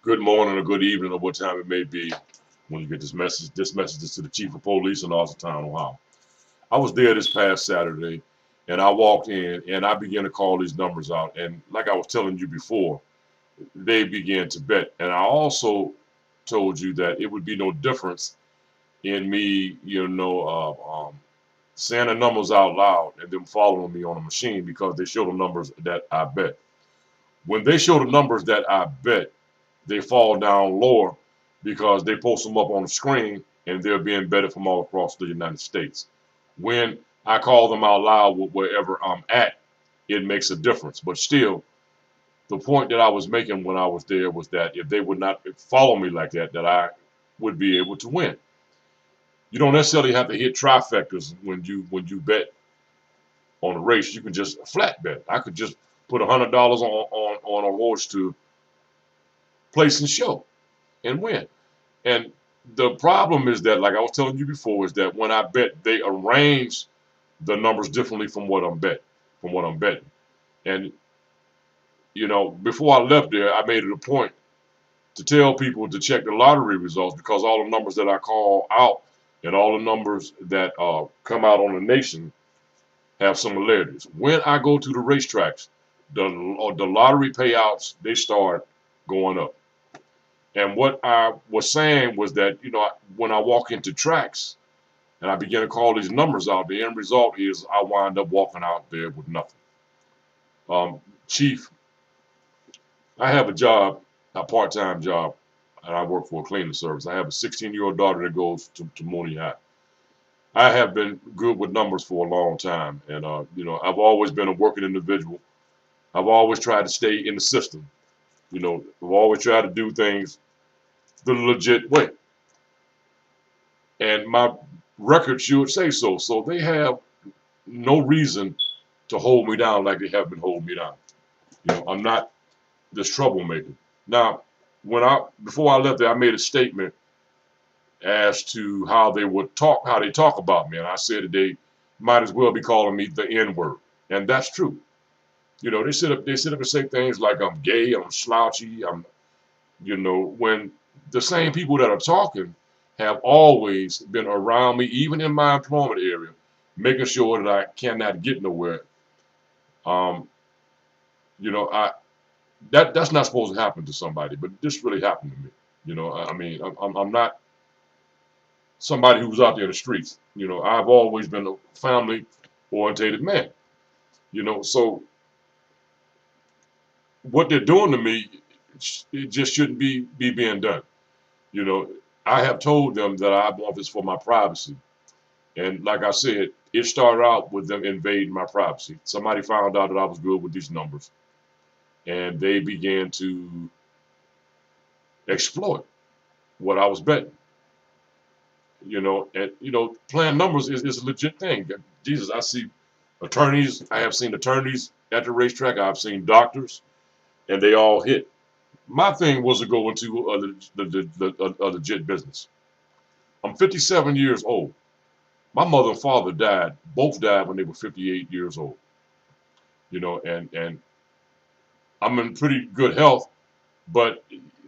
good morning or good evening or what time it may be when you get this message. This message is to the chief of police in Austintown, Ohio. I was there this past Saturday, and I walked in and I began to call these numbers out. And like I was telling you before, they began to bet. And I also told you that it would be no difference in me, saying the numbers out loud and them following me on a machine because they show the numbers that I bet. When they show the numbers that I bet, they fall down lower because they post them up on the screen and they're being betted from all across the United States. When I call them out loud wherever I'm at, it makes a difference. But still, the point that I was making when I was there was that if they would not follow me like that, that I would be able to win. You don't necessarily have to hit trifectas when you bet on a race. You can just flat bet. I could just put $100 on a horse to place and show and win. And the problem is that, like I was telling you before, is that when I bet, they arrange the numbers differently from what I'm betting. And before I left there, I made it a point to tell people to check the lottery results because all the numbers that I call out and all the numbers that come out on the nation have similarities. When I go to the racetracks, the lottery payouts they start going up. And what I was saying was that, when I walk into tracks and I begin to call these numbers out, the end result is I wind up walking out there with nothing. Chief, I have a job, a part-time job, and I work for a cleaning service. I have a 16-year-old daughter that goes to Mooney High. I have been good with numbers for a long time, and I've always been a working individual. I've always tried to stay in the system. I've always tried to do things the legit way. And my record should say so. So they have no reason to hold me down like they have been holding me down. I'm not this troublemaker. Now, before I left there, I made a statement as to how they talk about me, and I said that they might as well be calling me the N-word, and that's true. They sit up and say things like I'm gay, I'm slouchy, when the same people that are talking have always been around me, even in my employment area, making sure that I cannot get nowhere. Um, that's not supposed to happen to somebody, but this really happened to me. I'm not somebody who's out there in the streets. I've always been a family-orientated man. So what they're doing to me, it just shouldn't be being done. You know, I have told them that I want this for my privacy. And like I said, it started out with them invading my privacy. Somebody found out that I was good with these numbers, and they began to exploit what I was betting. Playing numbers is a legit thing. Jesus, I see attorneys. I have seen attorneys at the racetrack. I've seen doctors, and they all hit. My thing was to go into a legit business. I'm 57 years old. My mother and father both died when they were 58 years old. And I'm in pretty good health, but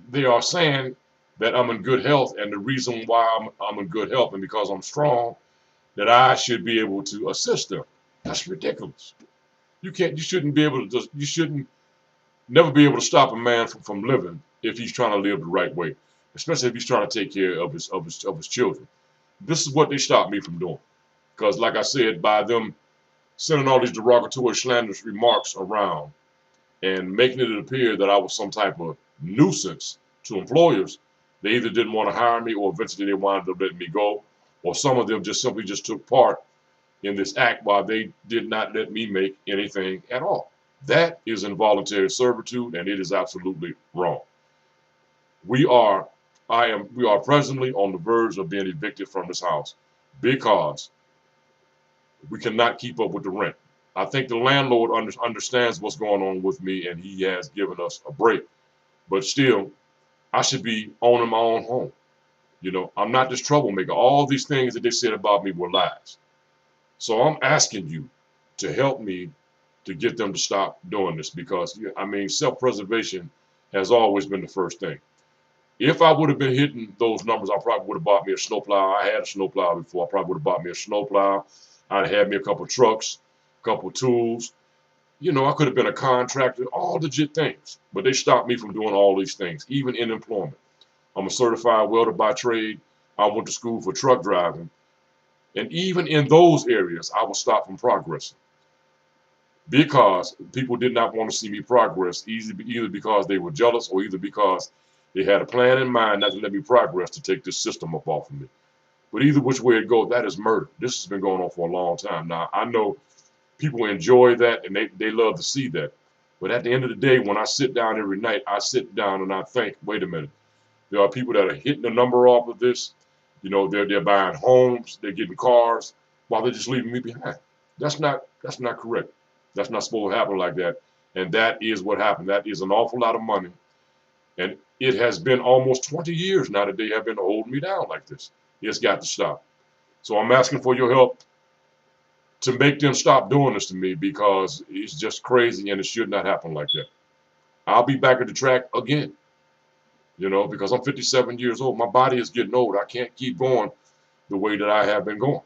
they are saying that I'm in good health, and the reason why I'm in good health and because I'm strong, that I should be able to assist them. That's ridiculous. You shouldn't be able to you shouldn't never be able to stop a man from living if he's trying to live the right way, especially if he's trying to take care of his children. This is what they stopped me from doing. Because, like I said, by them sending all these derogatory, slanderous remarks around and making it appear that I was some type of nuisance to employers, they either didn't want to hire me or eventually they wanted to let me go, or some of them just simply just took part in this act while they did not let me make anything at all. That is involuntary servitude, and it is absolutely wrong. We are, we are presently on the verge of being evicted from this house because we cannot keep up with the rent. I think the landlord understands what's going on with me, and he has given us a break. But still, I should be owning my own home. I'm not this troublemaker. All these things that they said about me were lies. So I'm asking you to help me to get them to stop doing this because, self-preservation has always been the first thing. If I would have been hitting those numbers, I probably would have bought me a snowplow. I had a snowplow before. I probably would have bought me a snowplow. I'd had me a couple trucks, a couple tools. You know, I could have been a contractor, all legit things. But they stopped me from doing all these things, even in employment. I'm a certified welder by trade. I went to school for truck driving. And even in those areas, I was stopped from progressing because people did not want to see me progress, either because they were jealous or either because they had a plan in mind not to let me progress to take this system up off of me. But either which way it goes, that is murder. This has been going on for a long time. Now, I know people enjoy that and they love to see that. But at the end of the day, when I sit down every night, I sit down and I think, wait a minute, there are people that are hitting the number off of this. You know, they're buying homes, they're getting cars, while they're just leaving me behind. That's not correct. That's not supposed to happen like that. And that is what happened. That is an awful lot of money. And it has been almost 20 years now that they have been holding me down like this. It's got to stop. So I'm asking for your help to make them stop doing this to me because it's just crazy and it should not happen like that. I'll be back at the track again, you know, because I'm 57 years old. My body is getting old. I can't keep going the way that I have been going.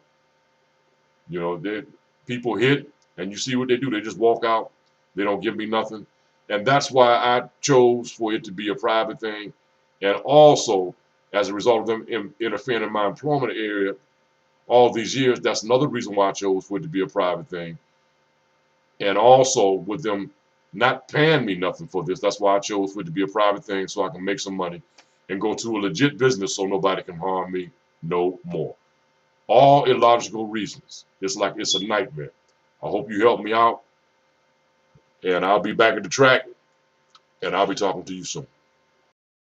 You know, people hit and you see what they do. They just walk out. They don't give me nothing. And that's why I chose for it to be a private thing. And also, as a result of them interfering in my employment area all these years, that's another reason why I chose for it to be a private thing. And also, with them not paying me nothing for this, that's why I chose for it to be a private thing so I can make some money and go to a legit business so nobody can harm me no more. All illogical reasons. It's like it's a nightmare. I hope you help me out, and I'll be back at the track, and I'll be talking to you soon.